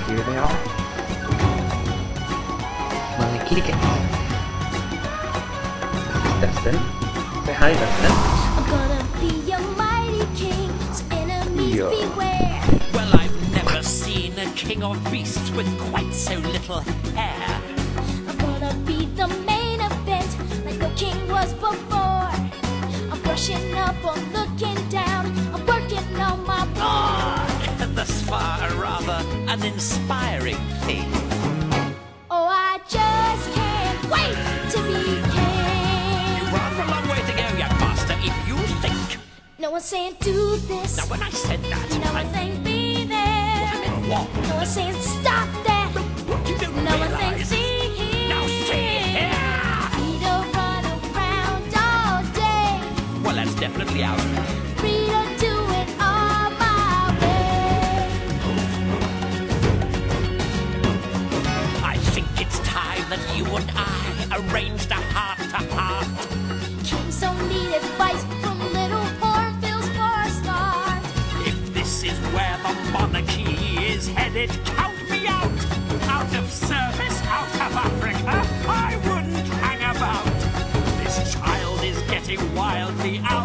Here they are. My kitty cat. Dustin. Say hi, Dustin. I'm gonna be a mighty king, so enemies beware. Well, I've never seen a king of beasts with quite so little hair. I'm gonna be the main event, like no king was before. I'm brushing up or looking down, I'm working on my roar. Thus far, a rather uninspiring thing. Oh, I just can't wait to be king. You've rather a long way to go, young master, if you think. No one's saying do this. Now, when I said that, No I one's saying be there. meant what? No one's saying stop that. What you don't No one's saying realize. see here. Now see here. We don't run around all day. Well, that's definitely out. Free to do it all my way. I think it's time that you and I arranged a heart-to-heart. Kings don't need advice from little hornbills for a start. If this is where the monarchy is headed, count me out. Out of service, out of Africa, I wouldn't hang about. This child is getting wildly out